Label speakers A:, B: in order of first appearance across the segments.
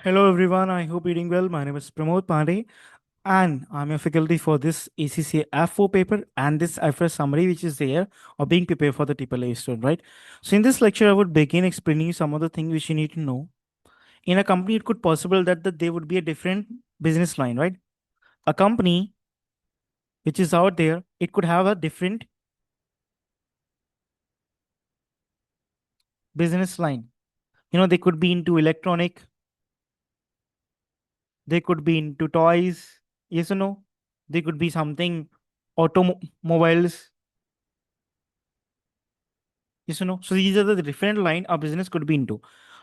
A: Hello everyone, I hope you're doing well. My name is Pramod Pandey and I'm a faculty for this ACCA F4 paper and this IFRS summary which is there or being prepared for the AAA student, right? So in this lecture, I would begin explaining you some of the things which you need to know. In a company, it could possible that there would be a different business line, right? A company which is out there, it could have a different business line. They could be into electronic, they could be into toys, yes or no? They could be something automobiles. Yes or no? So these are the different line a business could be into.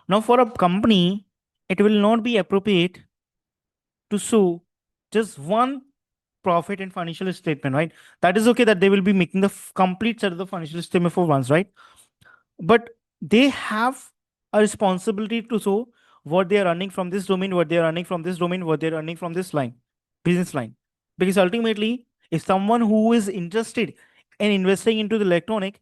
A: Now, for a company, it will not be appropriate to show just one profit and financial statement, right? That is okay that they will be making the complete set of the financial statement for once, right? But they have a responsibility to show what they are earning from this domain, what they are earning from this domain, what they are earning from this line, business line. Because ultimately, if someone who is interested in investing into the electronic,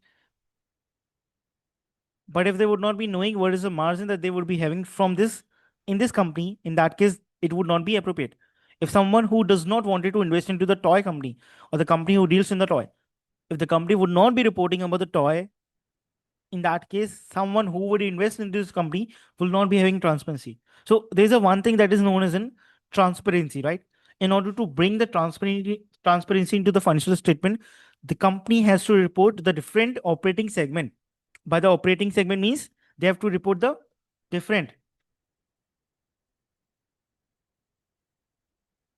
A: but if they would not be knowing what is the margin that they would be having from this in this company, in that case, it would not be appropriate. If someone who does not wanted to invest into the toy company or the company who deals in the toy, if the company would not be reporting about the toy, in that case, someone who would invest in this company will not be having transparency. So there's a one thing that is known as in transparency, right? In order to bring the transparency into the financial statement, the company has to report the different operating segment. By the operating segment means they have to report the different.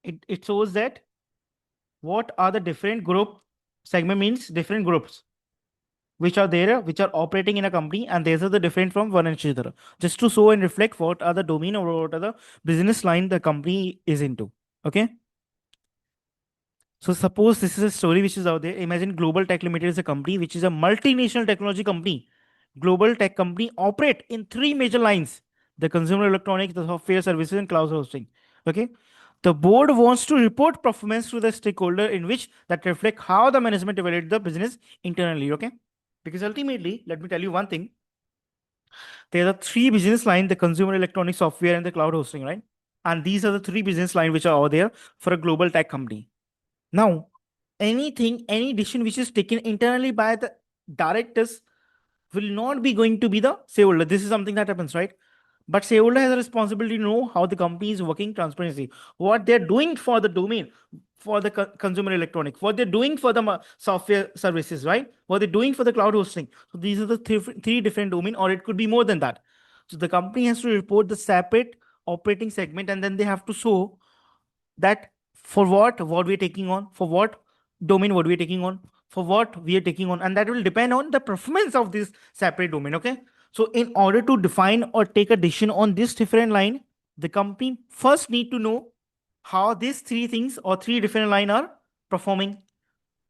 A: It shows that what are the different group segment means different groups which are there, which are operating in a company, and these are the different from one and each other. Just to show and reflect what are the domain or what are the business line the company is into. Okay. So suppose this is a story which is out there. Imagine Global Tech Limited is a company which is a multinational technology company. Global Tech company operate in three major lines: the consumer electronics, the software services, and cloud hosting. Okay. The board wants to report performance to the stakeholder in which that reflect how the management evaluate the business internally. Okay. Because ultimately, let me tell you one thing. There are three business lines: the consumer electronics, software, and the cloud hosting, right? And these are the three business lines which are out there for a global tech company. Now, any decision which is taken internally by the directors will not be going to be the shareholder. This is something that happens, right? But shareholder has a responsibility to know how the company is working, transparency, what they're doing for the domain, for the consumer electronic, what they're doing for the software services, right? What they're doing for the cloud hosting. So these are the three different domain, or it could be more than that. So the company has to report the separate operating segment, and then they have to show that for what we're taking on, for what domain what we're taking on, for what we are taking on, and that will depend on the performance of this separate domain. Okay. So in order to define or take a decision on this different line, the company first need to know how these three things or three different line are performing.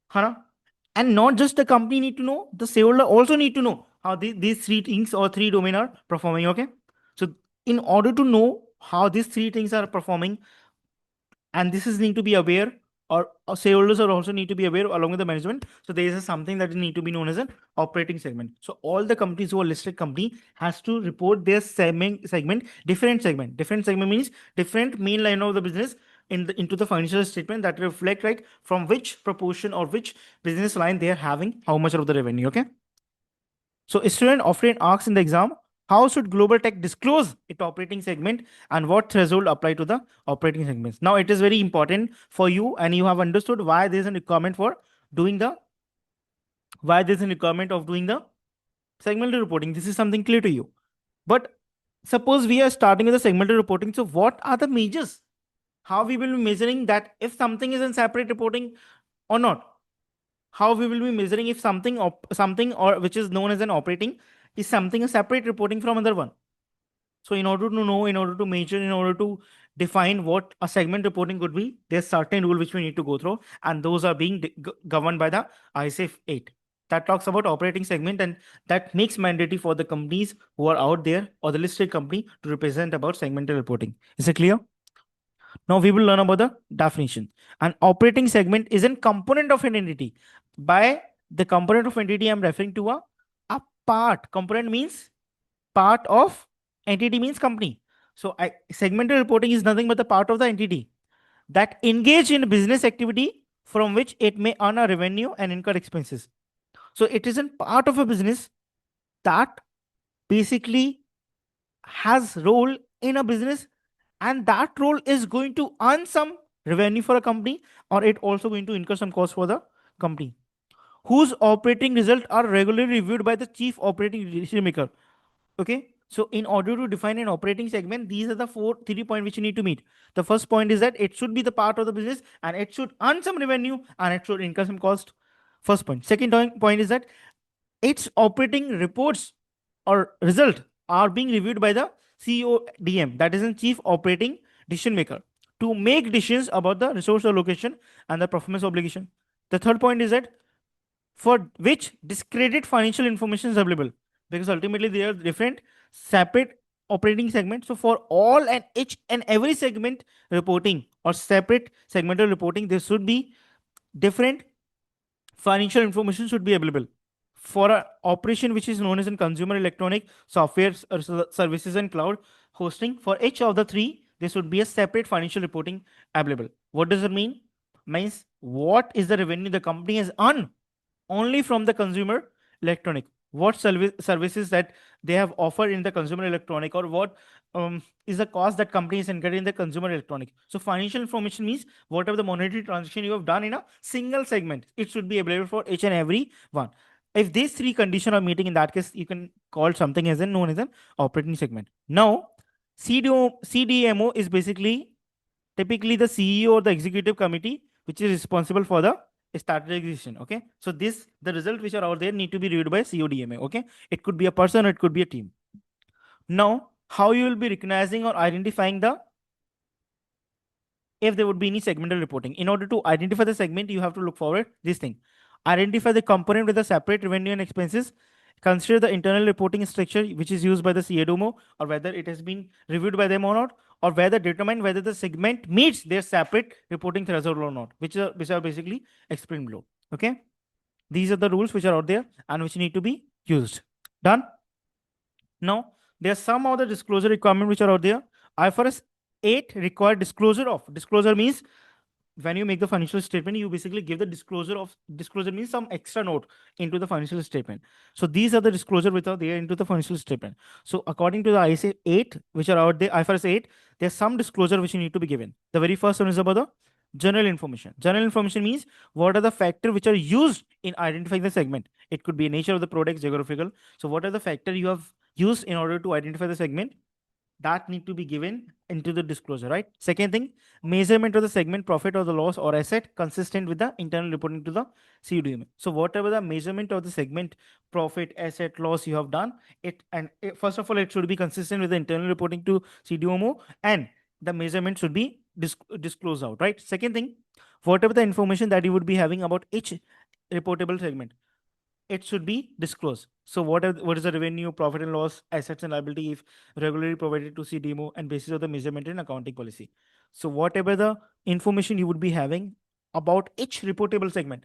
A: Hana? And not just the company need to know, the shareholder also need to know how these three things or three domain are performing. Okay. So in order to know how these three things are performing, and this is need to be aware, or shareholders are also need to be aware along with the management. So there is something that need to be known as an operating segment. So all the companies who are listed company has to report their different segment means different main line of the business into the financial statement that reflect, right, from which proportion or which business line they are having how much of the revenue. Okay. So a student often asks in the exam, how should global tech disclose its operating segment and what threshold apply to the operating segments? Now it is very important for you, and you have understood why there is a requirement for doing the why there is a requirement of doing the segmental reporting. This is something clear to you. But suppose we are starting with the segmental reporting. So what are the measures? How we will be measuring that if something is in separate reporting or not? How we will be measuring if something or which is known as an operating is something a separate reporting from other one? So in order to know, in order to measure, in order to define what a segment reporting could be, there's certain rule which we need to go through, and those are being governed by the ISF 8 that talks about operating segment, and that makes mandatory for the companies who are out there or the listed company to represent about segmental reporting. Is it clear? Now we will learn about the definition. An operating segment is a component of an entity. By the component of entity, I'm referring to a part. Component means part of, entity means company. So segmental reporting is nothing but the part of the entity that engage in business activity from which it may earn a revenue and incur expenses. So it isn't part of a business that basically has role in a business, and that role is going to earn some revenue for a company, or it also going to incur some cost for the company, whose operating results are regularly reviewed by the chief operating decision maker. Okay, so in order to define an operating segment, these are the three points which you need to meet. The first point is that it should be the part of the business and it should earn some revenue and it should incur some cost. First point. Second point is that its operating reports or result are being reviewed by the CODM, that is a chief operating decision maker, to make decisions about the resource allocation and the performance obligation. The third point is that for which discredited financial information is available, because ultimately they are different separate operating segments. So for all and each and every segment reporting or separate segmental reporting, there should be different financial information should be available. For an operation which is known as in consumer electronic software services and cloud hosting, for each of the three there should be a separate financial reporting available. What does it mean? Means what is the revenue the company has earned only from the consumer electronic, what services that they have offered in the consumer electronic, or what is the cost that company is incurring in the consumer electronic. So financial information means whatever the monetary transaction you have done in a single segment, it should be available for each and every one. If these three conditions are meeting, in that case you can call something as known as an operating segment. Now CDMO is basically typically the CEO or the executive committee which is responsible for the strategization. Okay, so the results which are out there need to be reviewed by CODMA. Okay, it could be a person or it could be a team. Now how you will be recognizing or identifying the, if there would be any segmental reporting. In order to identify the segment, you have to look forward this thing. Identify the component with a separate revenue and expenses. Consider the internal reporting structure which is used by the CDMO, or whether it has been reviewed by them or not, or whether determine whether the segment meets their separate reporting threshold or not, which are basically explained below. Okay, these are the rules which are out there and which need to be used. Done. Now there are some other disclosure requirements which are out there. IFRS 8 require disclosure means when you make the financial statement, you basically give the disclosure means some extra note into the financial statement. So these are the disclosure which are there into the financial statement. So according to the IFRS 8 which are out there, IFRS 8, there's some disclosure which you need to be given. The very first one is about the general information. General information means what are the factors which are used in identifying the segment. It could be nature of the product, geographical. So what are the factors you have used in order to identify the segment? That need to be given into the disclosure, right? Second thing, measurement of the segment profit or the loss or asset consistent with the internal reporting to the CDMO. So whatever the measurement of the segment profit, asset, loss you have done, first of all, it should be consistent with the internal reporting to CDMO, and the measurement should be disclosed out, right? Second thing, whatever the information that you would be having about each reportable segment, it should be disclosed. So what is the revenue, profit and loss, assets and liability if regularly provided to CDMO and basis of the measurement and accounting policy. So whatever the information you would be having about each reportable segment.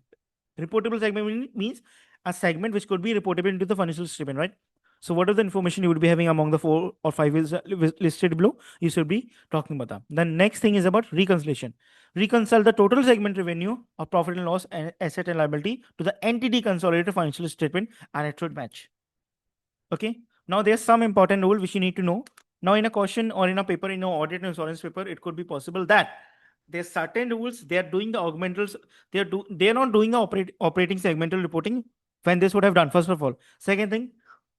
A: Reportable segment means a segment which could be reportable into the financial statement, right? So what are the information you would be having among the 4 or 5 is listed below? You should be talking about that. The next thing is about reconciliation. Reconcile the total segment revenue of profit and loss and asset and liability to the entity consolidated financial statement, and it should match. Okay. Now there's some important rule which you need to know. Now in a question or in a paper, in an audit and insurance paper, it could be possible that there's certain rules they are doing the augmentals. They're not doing the operating segmental reporting when this would have done. First of all, second thing,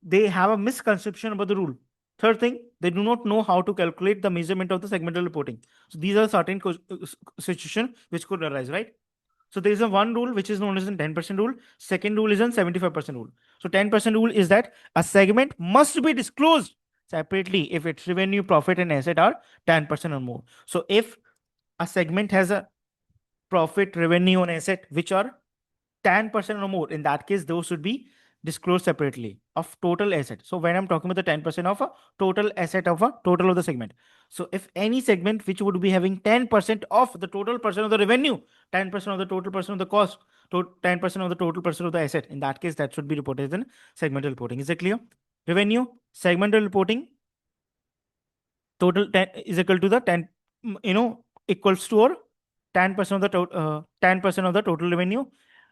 A: they have a misconception about the rule. Third thing, they do not know how to calculate the measurement of the segmental reporting. So these are certain situations which could arise, right? So there is a one rule which is known as a 10% rule. Second rule is a 75% rule. So 10% rule is that a segment must be disclosed separately if its revenue, profit, and asset are 10% or more. So if a segment has a profit, revenue, and asset which are 10% or more, in that case, those should be disclosed separately of total asset. So when I'm talking about the 10% of a total asset of a total of the segment. So if any segment which would be having 10% of the total percent of the revenue, 10% of the total percent of the cost, 10% of the total percent of the asset, in that case, that should be reported in segmental reporting. Is it clear? Revenue, segmental reporting, total 10 is equal to the 10, equals to or 10% of the total 10% of the total revenue.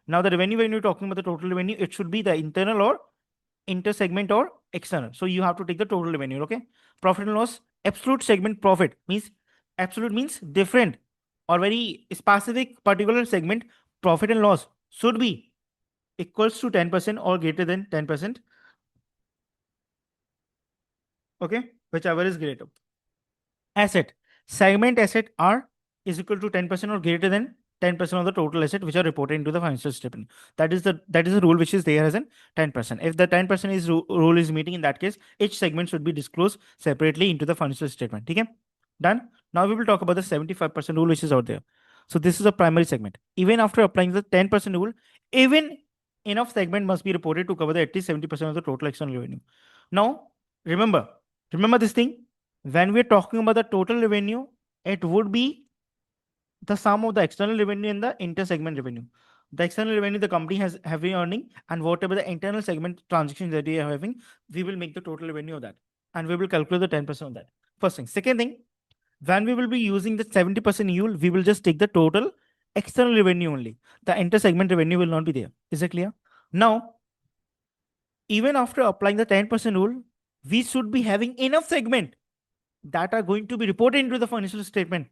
A: Now the revenue, when you're talking about the total revenue, it should be the internal or inter-segment or external. So you have to take the total revenue. Okay. Profit and loss, absolute segment profit means, absolute means different or very specific particular segment profit and loss should be equals to 10% or greater than 10%. Okay, whichever is greater. Asset, segment asset are is equal to 10% or greater than 10% of the total asset which are reported into the financial statement. That is the rule which is there as an 10%. If the 10% is rule is meeting, in that case each segment should be disclosed separately into the financial statement. Okay, done. Now we will talk about the 75% rule which is out there. So this is a primary segment. Even after applying the 10% rule, even enough segment must be reported to cover the at least 70% of the total external revenue. Now remember this thing, when we're talking about the total revenue, it would be the sum of the external revenue and the inter-segment revenue. The external revenue the company has heavy earning, and whatever the internal segment transactions that we are having, we will make the total revenue of that, and we will calculate the 10% of that. First thing. Second thing, when we will be using the 70% yield, we will just take the total external revenue only. The inter-segment revenue will not be there. Is it clear? Now, even after applying the 10% rule, we should be having enough segment that are going to be reported into the financial statement,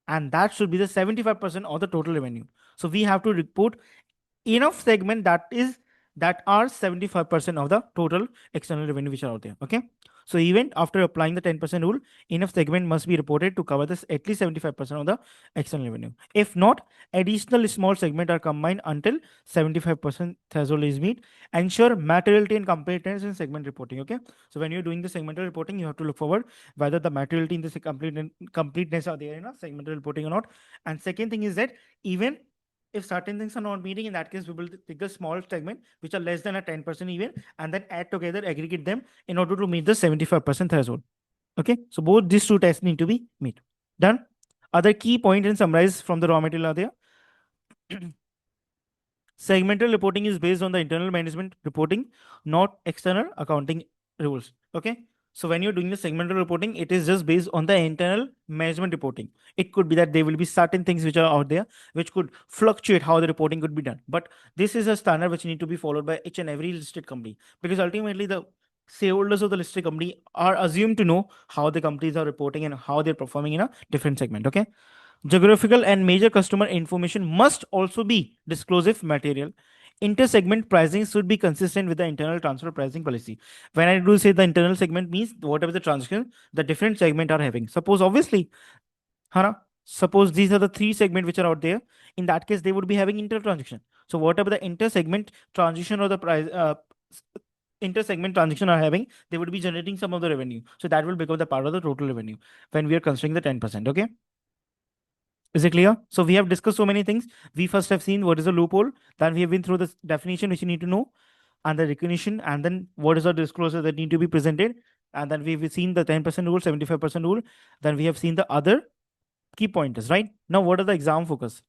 A: and that should be the 75% of the total revenue. So we have to report enough segment that are 75% of the total external revenue which are out there. Okay, so even after applying the 10% rule, enough segment must be reported to cover this at least 75% of the external revenue. If not, additional small segment are combined until 75% threshold is met. Ensure materiality and completeness in segment reporting. Okay, so when you're doing the segmental reporting, you have to look forward whether the materiality in this completeness are there in a segmental reporting or not. And second thing is that even if certain things are not meeting, in that case, we will take a small segment which are less than a 10% even, and then add together, aggregate them in order to meet the 75% threshold. Okay, so both these two tests need to be met. Done. Other key points and summarize from the raw material are there. Segmental reporting is based on the internal management reporting, not external accounting rules. Okay, so when you're doing the segmental reporting, it is just based on the internal management reporting. It could be that there will be certain things which are out there which could fluctuate how the reporting could be done, but this is a standard which need to be followed by each and every listed company, because ultimately the shareholders of the listed company are assumed to know how the companies are reporting and how they're performing in a different segment. Okay, geographical and major customer information must also be disclosive material. Inter-segment pricing should be consistent with the internal transfer pricing policy. When I do say the internal segment means whatever the transaction the different segment are having. Suppose obviously, suppose these are the three segments which are out there. In that case, they would be having inter-transaction. So whatever the inter-segment transaction or the price inter-segment transaction are having, they would be generating some of the revenue. So that will become the part of the total revenue when we are considering the 10%. Okay. Is it clear? So we have discussed so many things. We first have seen what is a loophole. Then we have been through the definition which you need to know, and the recognition, and then what is the disclosure that need to be presented. And then we've seen the 10% rule, 75% rule. Then we have seen the other key pointers, right? Now, what are the exam focus?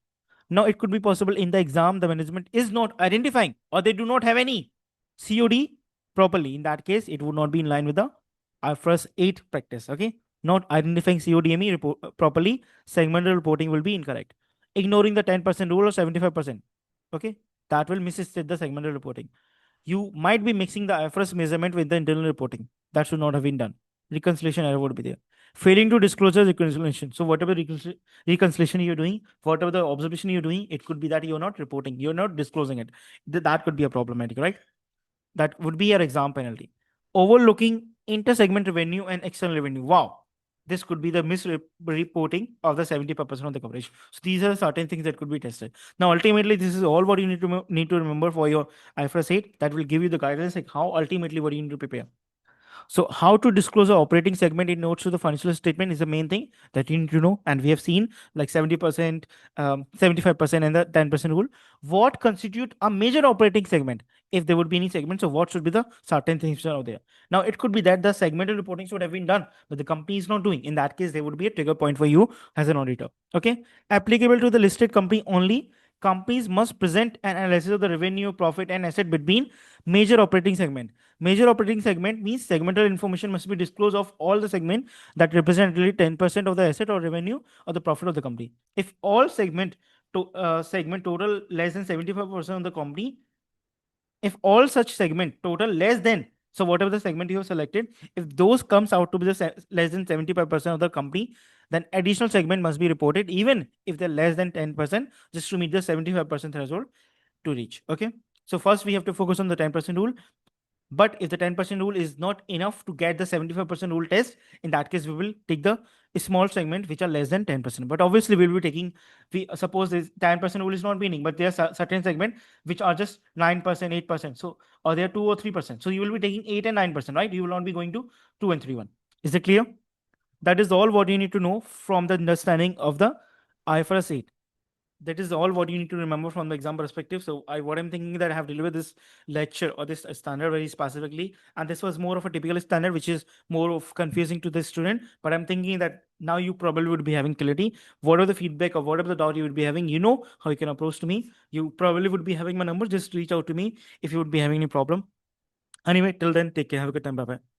A: Now, it could be possible in the exam, the management is not identifying or they do not have any COD properly. In that case, it would not be in line with the IFRS 8 practice. Okay, not identifying CODME properly, segmental reporting will be incorrect. Ignoring the 10% rule or 75%. Okay, that will misstate the segmental reporting. You might be mixing the IFRS measurement with the internal reporting. That should not have been done. Reconciliation error would be there. Failing to disclose the reconciliation. So whatever reconciliation you're doing, whatever the observation you're doing, it could be that you're not reporting, you're not disclosing it. That could be a problematic, right? That would be your exam penalty. Overlooking inter-segment revenue and external revenue. Wow. This could be the misreporting of the 75% of the coverage. So these are certain things that could be tested. Now, ultimately, this is all what you need to remember for your IFRS 8. That will give you the guidance like how ultimately what you need to prepare. So how to disclose the operating segment in notes to the financial statement is the main thing that you need to know. And we have seen like 70%, 75% and the 10% rule. What constitute a major operating segment? If there would be any segment, so what should be the certain things out there? Now, it could be that the segmental reporting should have been done, but the company is not doing. In that case, there would be a trigger point for you as an auditor. Okay, applicable to the listed company only. Companies must present an analysis of the revenue, profit, and asset between major operating segment. Major operating segment means segmental information must be disclosed of all the segment that represent at least 10% of the asset or revenue or the profit of the company. If all segment total less than 75% of the company, if all such segment total less than, so whatever the segment you have selected, if those comes out to be the less than 75% of the company, then additional segment must be reported even if they're less than 10%, just to meet the 75% threshold to reach. Okay, so first we have to focus on the 10% rule. But if the 10% rule is not enough to get the 75% rule test, in that case, we will take the small segment which are less than 10%. But obviously, we will be taking, we suppose this 10% rule is not meaning, but there are certain segment which are just 9%, 8%. So, or they are 2 or 3%. So you will be taking 8 and 9%, right? You will not be going to 2 and 3, 1. Is it clear? That is all what you need to know from the understanding of the IFRS 8. That is all what you need to remember from the exam perspective. So what I'm thinking that I have delivered this lecture or this standard very specifically, and this was more of a typical standard which is more of confusing to the student, but I'm thinking that now you probably would be having clarity. Whatever the feedback or whatever the doubt you would be having, you know how you can approach to me. You probably would be having my number. Just reach out to me if you would be having any problem. Anyway, till then, take care. Have a good time. Bye bye.